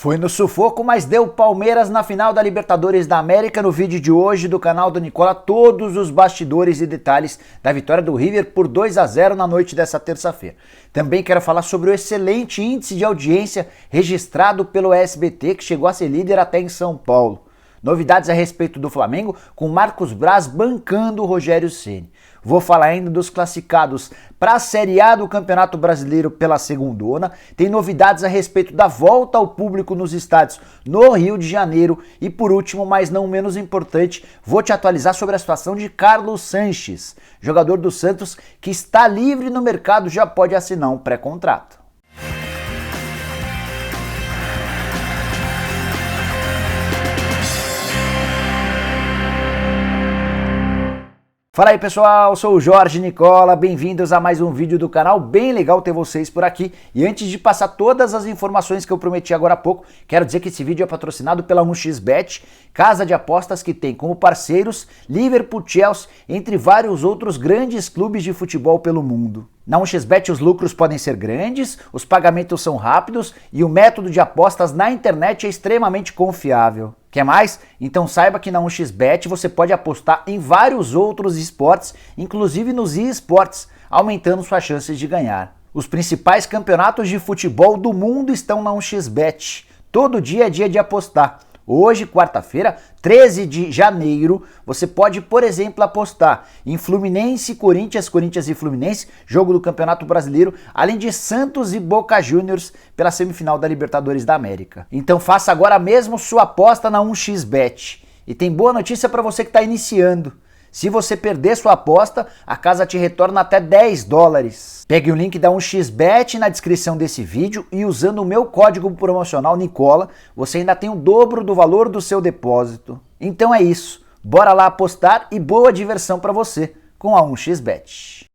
Foi no sufoco, mas deu Palmeiras na final da Libertadores da América. No vídeo de hoje do canal do Nicola, todos os bastidores e detalhes da vitória do River por 2-0 na noite dessa terça-feira. Também quero falar sobre o excelente índice de audiência registrado pelo SBT, que chegou a ser líder até em São Paulo. Novidades a respeito do Flamengo, com Marcos Braz bancando o Rogério Ceni. Vou falar ainda dos classificados para a Série A do Campeonato Brasileiro pela segundona. Tem novidades a respeito da volta ao público nos estádios no Rio de Janeiro. E por último, mas não menos importante, vou te atualizar sobre a situação de Carlos Sanches, jogador do Santos que está livre no mercado, já pode assinar um pré-contrato. Fala aí pessoal, sou o Jorge Nicola, bem-vindos a mais um vídeo do canal, bem legal ter vocês por aqui. E antes de passar todas as informações que eu prometi agora há pouco, quero dizer que esse vídeo é patrocinado pela 1xBet, casa de apostas que tem como parceiros Liverpool, Chelsea, entre vários outros grandes clubes de futebol pelo mundo. Na 1xBet os lucros podem ser grandes, os pagamentos são rápidos e o método de apostas na internet é extremamente confiável. Quer mais? Então saiba que na 1xBet você pode apostar em vários outros esportes, inclusive nos eSports, aumentando suas chances de ganhar. Os principais campeonatos de futebol do mundo estão na 1xBet. Todo dia é dia de apostar. Hoje, quarta-feira, 13 de janeiro, você pode, por exemplo, apostar em Fluminense e Corinthians, Corinthians e Fluminense, jogo do Campeonato Brasileiro, além de Santos e Boca Juniors pela semifinal da Libertadores da América. Então faça agora mesmo sua aposta na 1xBet. E tem boa notícia para você que está iniciando. Se você perder sua aposta, a casa te retorna até $10. Pegue o link da 1xBet na descrição desse vídeo e usando o meu código promocional Nicola, você ainda tem o dobro do valor do seu depósito. Então é isso, bora lá apostar e boa diversão para você com a 1xBet.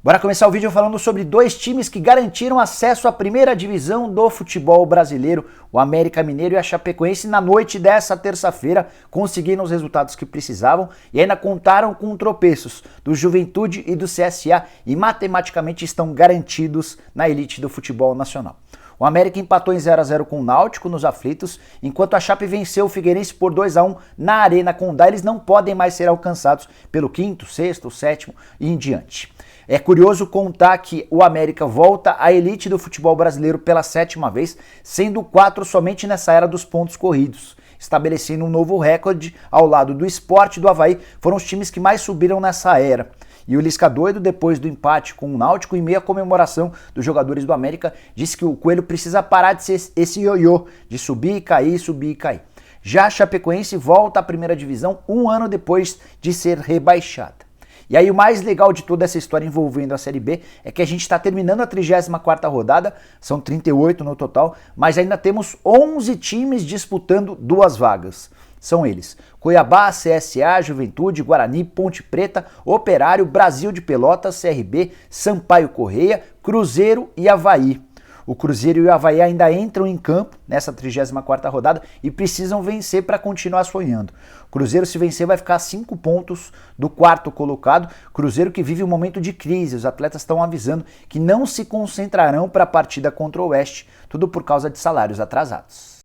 Bora começar o vídeo falando sobre dois times que garantiram acesso à primeira divisão do futebol brasileiro, o América Mineiro e a Chapecoense, na noite dessa terça-feira, conseguiram os resultados que precisavam e ainda contaram com tropeços do Juventude e do CSA e matematicamente estão garantidos na elite do futebol nacional. O América empatou em 0-0 com o Náutico nos aflitos, enquanto a Chape venceu o Figueirense por 2-1 na Arena Condá. Eles não podem mais ser alcançados pelo quinto, sexto, sétimo e em diante. É curioso contar que o América volta à elite do futebol brasileiro pela 7ª vez, sendo 4 somente nessa era dos pontos corridos, estabelecendo um novo recorde ao lado do Sport e do Avaí, foram os times que mais subiram nessa era. E o Lisca doido, depois do empate com o Náutico, em meio à comemoração dos jogadores do América, disse que o Coelho precisa parar de ser esse ioiô, de subir e cair, subir e cair. Já a Chapecoense volta à primeira divisão um ano depois de ser rebaixada. E aí o mais legal de toda essa história envolvendo a Série B é que a gente está terminando a 34ª rodada, são 38 no total, mas ainda temos 11 times disputando 2 vagas. São eles: Cuiabá, CSA, Juventude, Guarani, Ponte Preta, Operário, Brasil de Pelotas, CRB, Sampaio Corrêa, Cruzeiro e Avaí. O Cruzeiro e o Avaí ainda entram em campo nessa 34ª rodada e precisam vencer para continuar sonhando. O Cruzeiro, se vencer, vai ficar a 5 pontos do 4º colocado. Cruzeiro que vive um momento de crise. Os atletas estão avisando que não se concentrarão para a partida contra o Oeste, tudo por causa de salários atrasados.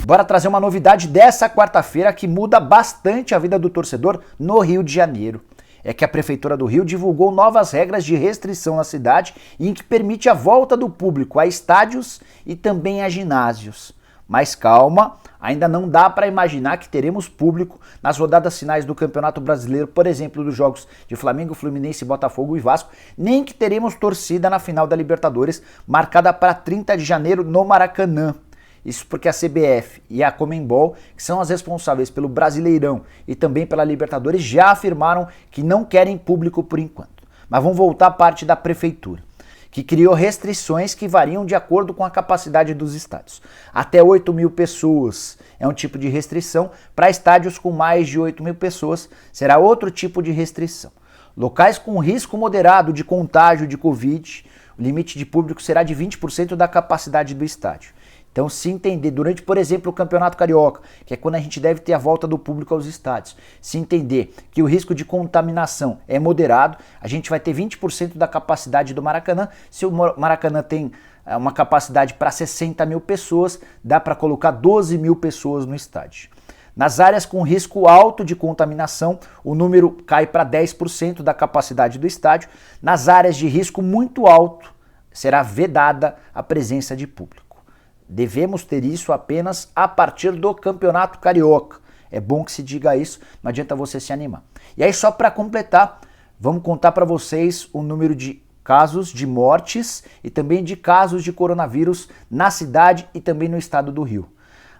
Bora trazer uma novidade dessa quarta-feira que muda bastante a vida do torcedor no Rio de Janeiro. É que a Prefeitura do Rio divulgou novas regras de restrição na cidade em que permite a volta do público a estádios e também a ginásios. Mas calma, ainda não dá para imaginar que teremos público nas rodadas finais do Campeonato Brasileiro, por exemplo, dos jogos de Flamengo, Fluminense, Botafogo e Vasco, nem que teremos torcida na final da Libertadores, marcada para 30 de janeiro no Maracanã. Isso porque a CBF e a Conmebol, que são as responsáveis pelo Brasileirão e também pela Libertadores, já afirmaram que não querem público por enquanto. Mas vamos voltar à parte da Prefeitura, que criou restrições que variam de acordo com a capacidade dos estádios. Até 8.000 pessoas é um tipo de restrição, para estádios com mais de 8.000 pessoas será outro tipo de restrição. Locais com risco moderado de contágio de Covid, o limite de público será de 20% da capacidade do estádio. Então, se entender, durante, por exemplo, o Campeonato Carioca, que é quando a gente deve ter a volta do público aos estádios, se entender que o risco de contaminação é moderado, a gente vai ter 20% da capacidade do Maracanã. Se o Maracanã tem uma capacidade para 60 mil pessoas, dá para colocar 12 mil pessoas no estádio. Nas áreas com risco alto de contaminação, o número cai para 10% da capacidade do estádio. Nas áreas de risco muito alto, será vedada a presença de público. Devemos ter isso apenas a partir do Campeonato Carioca. É bom que se diga isso, não adianta você se animar. E aí, só para completar, vamos contar para vocês o número de casos de mortes e também de casos de coronavírus na cidade e também no estado do Rio.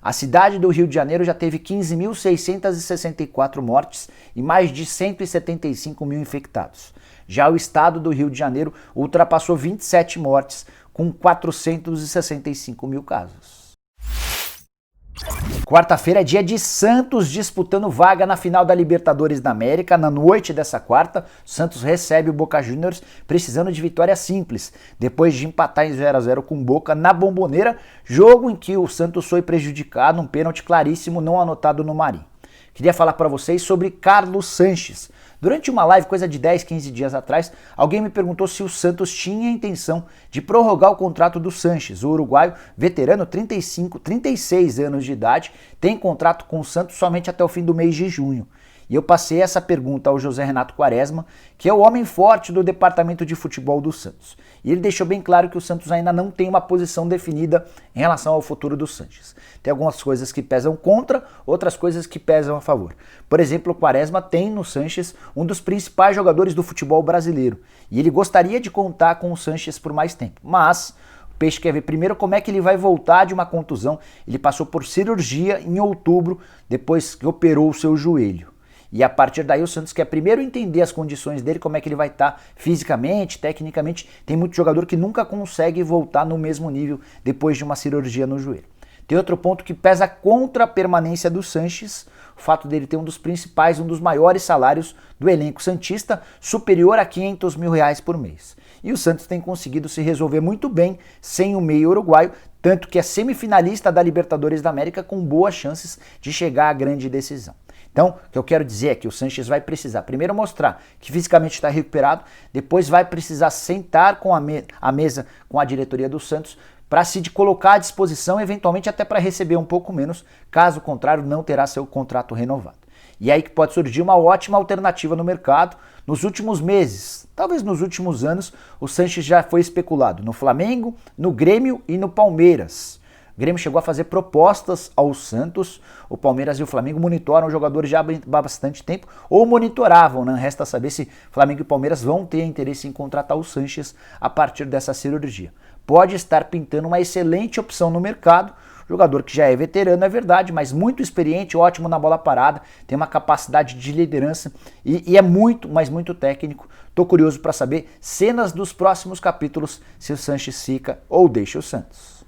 A cidade do Rio de Janeiro já teve 15.664 mortes e mais de 175 mil infectados. Já o estado do Rio de Janeiro ultrapassou 27 mortes, com 465 mil casos. Quarta-feira é dia de Santos disputando vaga na final da Libertadores da América. Na noite dessa quarta, o Santos recebe o Boca Juniors precisando de vitória simples, depois de empatar em 0-0 com o Boca na Bombonera, jogo em que o Santos foi prejudicado, um pênalti claríssimo não anotado no Marinho. Queria falar para vocês sobre Carlos Sanches. Durante uma live, coisa de 10, 15 dias atrás, alguém me perguntou se o Santos tinha a intenção de prorrogar o contrato do Sanches. O uruguaio, veterano, 36 anos de idade, tem contrato com o Santos somente até o fim do mês de junho. E eu passei essa pergunta ao José Renato Quaresma, que é o homem forte do departamento de futebol do Santos. E ele deixou bem claro que o Santos ainda não tem uma posição definida em relação ao futuro do Sanches. Tem algumas coisas que pesam contra, outras coisas que pesam a favor. Por exemplo, o Quaresma tem no Sanches um dos principais jogadores do futebol brasileiro. E ele gostaria de contar com o Sanches por mais tempo. Mas o Peixe quer ver primeiro como é que ele vai voltar de uma contusão. Ele passou por cirurgia em outubro, depois que operou o seu joelho. E a partir daí o Santos quer primeiro entender as condições dele, como é que ele vai estar fisicamente, tecnicamente. Tem muito jogador que nunca consegue voltar no mesmo nível depois de uma cirurgia no joelho. Tem outro ponto que pesa contra a permanência do Sanches, o fato dele ter um dos principais, um dos maiores salários do elenco santista, superior a R$500 mil por mês. E o Santos tem conseguido se resolver muito bem sem o meio uruguaio, tanto que é semifinalista da Libertadores da América com boas chances de chegar à grande decisão. Então, o que eu quero dizer é que o Sanches vai precisar primeiro mostrar que fisicamente está recuperado, depois vai precisar sentar com a mesa com a diretoria do Santos para se colocar à disposição, eventualmente até para receber um pouco menos, caso contrário não terá seu contrato renovado. E aí que pode surgir uma ótima alternativa no mercado. Nos últimos meses, talvez nos últimos anos, o Sanches já foi especulado no Flamengo, no Grêmio e no Palmeiras. O Grêmio chegou a fazer propostas ao Santos, o Palmeiras e o Flamengo monitoram os jogadores já há bastante tempo, ou monitoravam, né? Resta saber se Flamengo e Palmeiras vão ter interesse em contratar o Sanches a partir dessa cirurgia. Pode estar pintando uma excelente opção no mercado, jogador que já é veterano, é verdade, mas muito experiente, ótimo na bola parada, tem uma capacidade de liderança e é muito, mas muito técnico. Tô curioso para saber cenas dos próximos capítulos, se o Sanches fica ou deixa o Santos.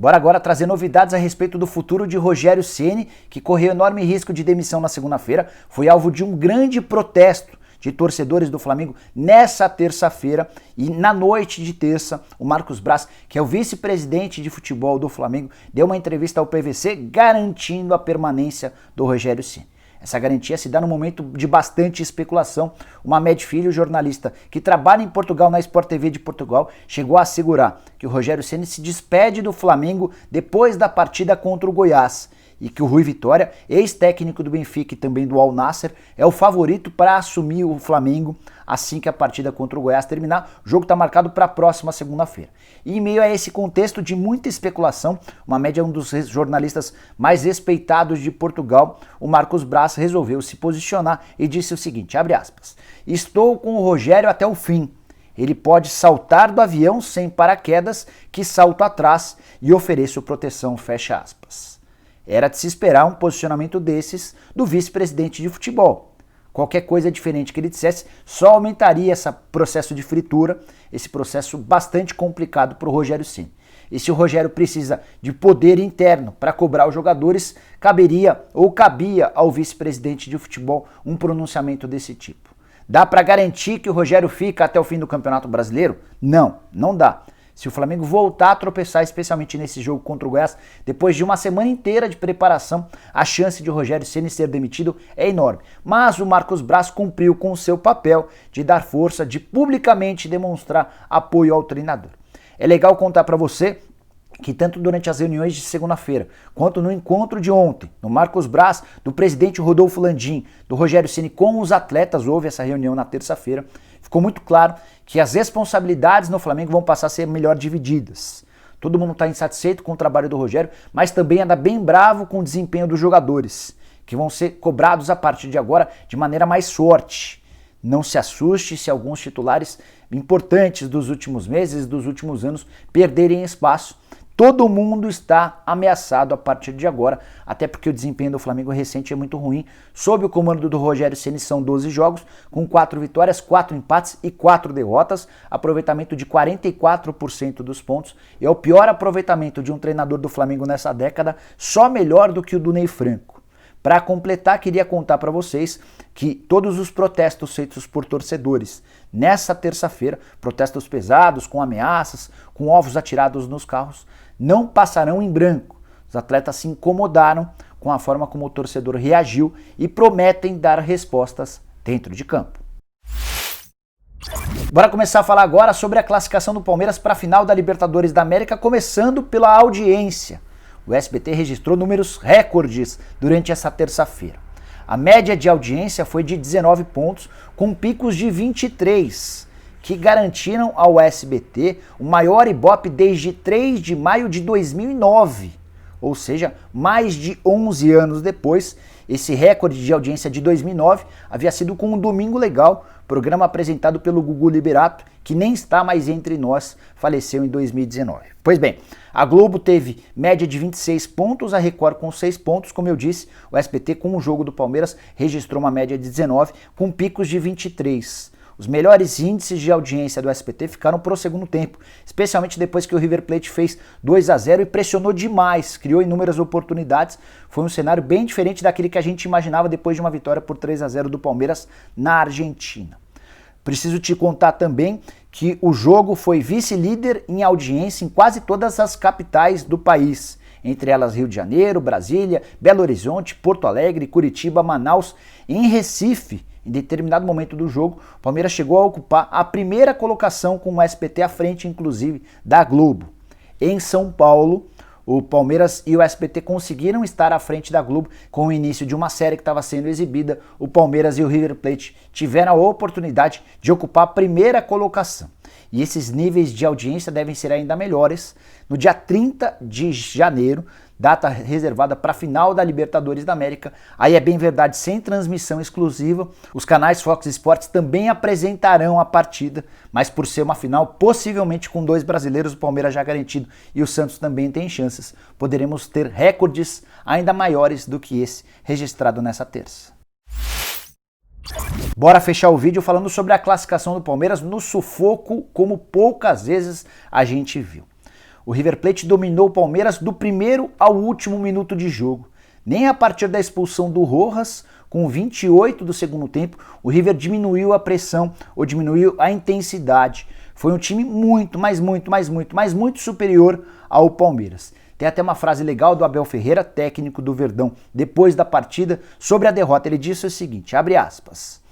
Bora agora trazer novidades a respeito do futuro de Rogério Ceni, que correu enorme risco de demissão na segunda-feira, foi alvo de um grande protesto de torcedores do Flamengo nessa terça-feira, e na noite de terça, o Marcos Braz, que é o vice-presidente de futebol do Flamengo, deu uma entrevista ao PVC garantindo a permanência do Rogério Ceni. Essa garantia se dá num momento de bastante especulação. O Mamed Filho, jornalista que trabalha em Portugal na Sport TV de Portugal, chegou a assegurar que o Rogério Ceni se despede do Flamengo depois da partida contra o Goiás e que o Rui Vitória, ex-técnico do Benfica e também do Al Nassr, é o favorito para assumir o Flamengo assim que a partida contra o Goiás terminar. O jogo está marcado para a próxima segunda-feira. E em meio a esse contexto de muita especulação, o Mamed é um dos jornalistas mais respeitados de Portugal, o Marcos Braz resolveu se posicionar e disse o seguinte, abre aspas, estou com o Rogério até o fim. Ele pode saltar do avião sem paraquedas, que salto atrás e ofereço proteção, fecha aspas. Era de se esperar um posicionamento desses do vice-presidente de futebol. Qualquer coisa diferente que ele dissesse só aumentaria esse processo de fritura, esse processo bastante complicado para o Rogério Ceni. E se o Rogério precisa de poder interno para cobrar os jogadores, caberia ou cabia ao vice-presidente de futebol um pronunciamento desse tipo. Dá para garantir que o Rogério fica até o fim do Campeonato Brasileiro? Não, não dá. Se o Flamengo voltar a tropeçar, especialmente nesse jogo contra o Goiás, depois de uma semana inteira de preparação, a chance de o Rogério Ceni ser demitido é enorme. Mas o Marcos Braz cumpriu com o seu papel de dar força, de publicamente demonstrar apoio ao treinador. É legal contar para você que tanto durante as reuniões de segunda-feira, quanto no encontro de ontem, no Marcos Braz, do presidente Rodolfo Landim, do Rogério Ceni com os atletas, houve essa reunião na terça-feira, ficou muito claro que as responsabilidades no Flamengo vão passar a ser melhor divididas. Todo mundo está insatisfeito com o trabalho do Rogério, mas também anda bem bravo com o desempenho dos jogadores, que vão ser cobrados a partir de agora de maneira mais forte. Não se assuste se alguns titulares importantes dos últimos meses, dos últimos anos, perderem espaço. Todo mundo está ameaçado a partir de agora, até porque o desempenho do Flamengo recente é muito ruim. Sob o comando do Rogério Ceni são 12 jogos, com 4 vitórias, 4 empates e 4 derrotas, aproveitamento de 44% dos pontos. É o pior aproveitamento de um treinador do Flamengo nessa década, só melhor do que o do Ney Franco. Para completar, queria contar para vocês que todos os protestos feitos por torcedores nessa terça-feira, protestos pesados, com ameaças, com ovos atirados nos carros, não passarão em branco. Os atletas se incomodaram com a forma como o torcedor reagiu e prometem dar respostas dentro de campo. Bora começar a falar agora sobre a classificação do Palmeiras para a final da Libertadores da América, começando pela audiência. O SBT registrou números recordes durante essa terça-feira. A média de audiência foi de 19 pontos, com picos de 23, que garantiram ao SBT o maior Ibope desde 3 de maio de 2009. Ou seja, mais de 11 anos depois. Esse recorde de audiência de 2009 havia sido com um Domingo Legal, programa apresentado pelo Gugu Liberato, que nem está mais entre nós, faleceu em 2019. Pois bem, a Globo teve média de 26 pontos, a Record com 6 pontos, como eu disse, o SBT com o jogo do Palmeiras registrou uma média de 19, com picos de 23. Os melhores índices de audiência do SBT ficaram para o segundo tempo, especialmente depois que o River Plate fez 2-0 e pressionou demais, criou inúmeras oportunidades. Foi um cenário bem diferente daquele que a gente imaginava depois de uma vitória por 3-0 do Palmeiras na Argentina. Preciso te contar também que o jogo foi vice-líder em audiência em quase todas as capitais do país, entre elas Rio de Janeiro, Brasília, Belo Horizonte, Porto Alegre, Curitiba, Manaus. Em Recife, em determinado momento do jogo, o Palmeiras chegou a ocupar a primeira colocação com o SBT à frente, inclusive, da Globo. Em São Paulo, o Palmeiras e o SBT conseguiram estar à frente da Globo com o início de uma série que estava sendo exibida. O Palmeiras e o River Plate tiveram a oportunidade de ocupar a primeira colocação. E esses níveis de audiência devem ser ainda melhores no dia 30 de janeiro, data reservada para a final da Libertadores da América. Aí é bem verdade, sem transmissão exclusiva. Os canais Fox Sports também apresentarão a partida, mas por ser uma final, possivelmente com 2 brasileiros, o Palmeiras já garantido e o Santos também tem chances. Poderemos ter recordes ainda maiores do que esse registrado nessa terça. Bora fechar o vídeo falando sobre a classificação do Palmeiras no sufoco, como poucas vezes a gente viu. O River Plate dominou o Palmeiras do primeiro ao último minuto de jogo. Nem a partir da expulsão do Rojas, com 28 do segundo tempo, o River diminuiu a pressão ou diminuiu a intensidade. Foi um time muito superior ao Palmeiras. Tem até uma frase legal do Abel Ferreira, técnico do Verdão, depois da partida, sobre a derrota. Ele disse o seguinte, abre aspas: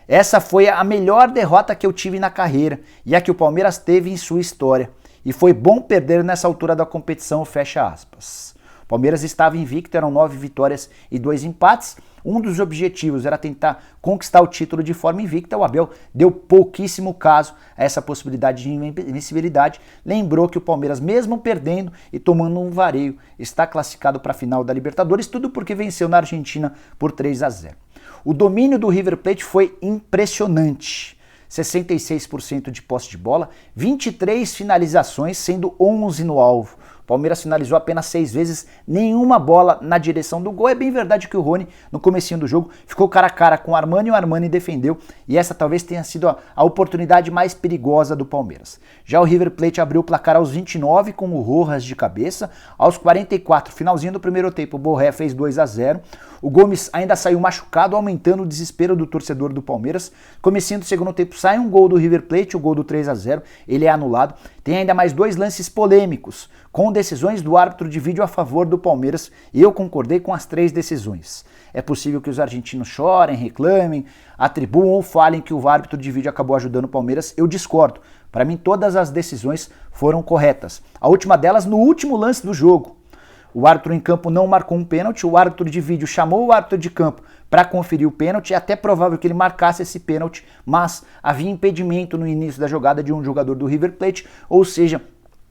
"Essa foi a melhor derrota que eu tive na carreira e a que o Palmeiras teve em sua história. E foi bom perder nessa altura da competição", fecha aspas. O Palmeiras estava invicto, eram 9 vitórias e 2 empates. Um dos objetivos era tentar conquistar o título de forma invicta. O Abel deu pouquíssimo caso a essa possibilidade de invencibilidade. Lembrou que o Palmeiras, mesmo perdendo e tomando um vareio, está classificado para a final da Libertadores, tudo porque venceu na Argentina por 3-0. O domínio do River Plate foi impressionante. 66% de posse de bola, 23 finalizações, sendo 11 no alvo. O Palmeiras finalizou apenas 6 vezes, nenhuma bola na direção do gol. É bem verdade que o Rony, no comecinho do jogo, ficou cara a cara com o Armani defendeu, e essa talvez tenha sido a oportunidade mais perigosa do Palmeiras. Já o River Plate abriu o placar aos 29 com o Rojas de cabeça, aos 44, finalzinho do primeiro tempo, o Borré fez 2-0. O Gomes ainda saiu machucado, aumentando o desespero do torcedor do Palmeiras. Comecinho do segundo tempo sai um gol do River Plate, o gol do 3-0, ele é anulado. Tem ainda mais 2 lances polêmicos, com decisões do árbitro de vídeo a favor do Palmeiras, e eu concordei com as 3 decisões. É possível que os argentinos chorem, reclamem, atribuam ou falem que o árbitro de vídeo acabou ajudando o Palmeiras. Eu discordo. Para mim, todas as decisões foram corretas. A última delas no último lance do jogo. O árbitro em campo não marcou um pênalti, o árbitro de vídeo chamou o árbitro de campo para conferir o pênalti, é até provável que ele marcasse esse pênalti, mas havia impedimento no início da jogada de um jogador do River Plate, ou seja,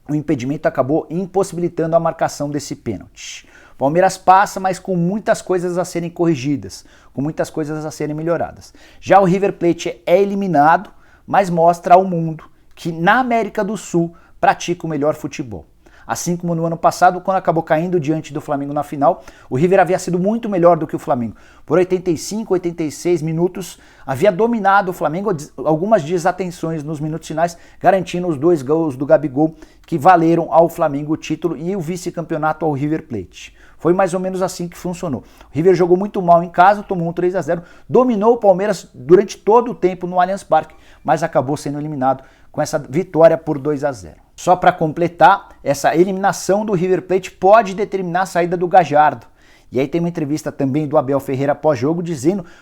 o impedimento acabou impossibilitando a marcação desse pênalti. Palmeiras passa, mas com muitas coisas a serem corrigidas, com muitas coisas a serem melhoradas. Já o River Plate é eliminado, mas mostra ao mundo que na América do Sul pratica o melhor futebol. Assim como no ano passado, quando acabou caindo diante do Flamengo na final, o River havia sido muito melhor do que o Flamengo. Por 85, 86 minutos, havia dominado o Flamengo, algumas desatenções nos minutos finais, garantindo os 2 gols do Gabigol que valeram ao Flamengo o título e o vice-campeonato ao River Plate. Foi mais ou menos assim que funcionou. O River jogou muito mal em casa, tomou um 3-0, dominou o Palmeiras durante todo o tempo no Allianz Parque, mas acabou sendo eliminado com essa vitória por 2-0. Só para completar, essa eliminação do River Plate pode determinar a saída do Gallardo. E aí tem uma entrevista também do Abel Ferreira pós-jogo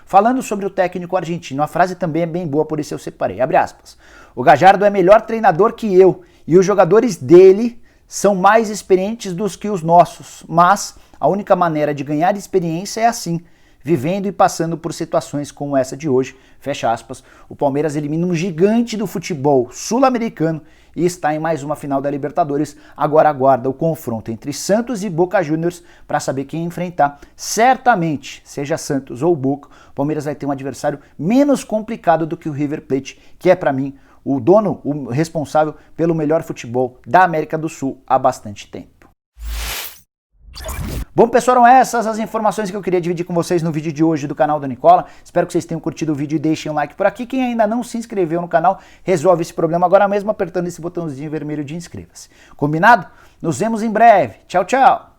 falando sobre o técnico argentino. A frase também é bem boa, por isso eu separei. Abre aspas. O Gallardo é melhor treinador que eu e os jogadores dele são mais experientes do que os nossos, mas a única maneira de ganhar experiência é assim, vivendo e passando por situações como essa de hoje, fecha aspas. O Palmeiras elimina um gigante do futebol sul-americano e está em mais uma final da Libertadores. Agora aguarda o confronto entre Santos e Boca Juniors para saber quem enfrentar. Certamente, seja Santos ou Boca, o Palmeiras vai ter um adversário menos complicado do que o River Plate, que é para mim o dono, o responsável pelo melhor futebol da América do Sul há bastante tempo. Bom, pessoal, eram essas as informações que eu queria dividir com vocês no vídeo de hoje do canal do Nicola. Espero que vocês tenham curtido o vídeo e deixem um like por aqui. Quem ainda não se inscreveu no canal, resolve esse problema agora mesmo apertando esse botãozinho vermelho de inscreva-se. Combinado? Nos vemos em breve. Tchau, tchau!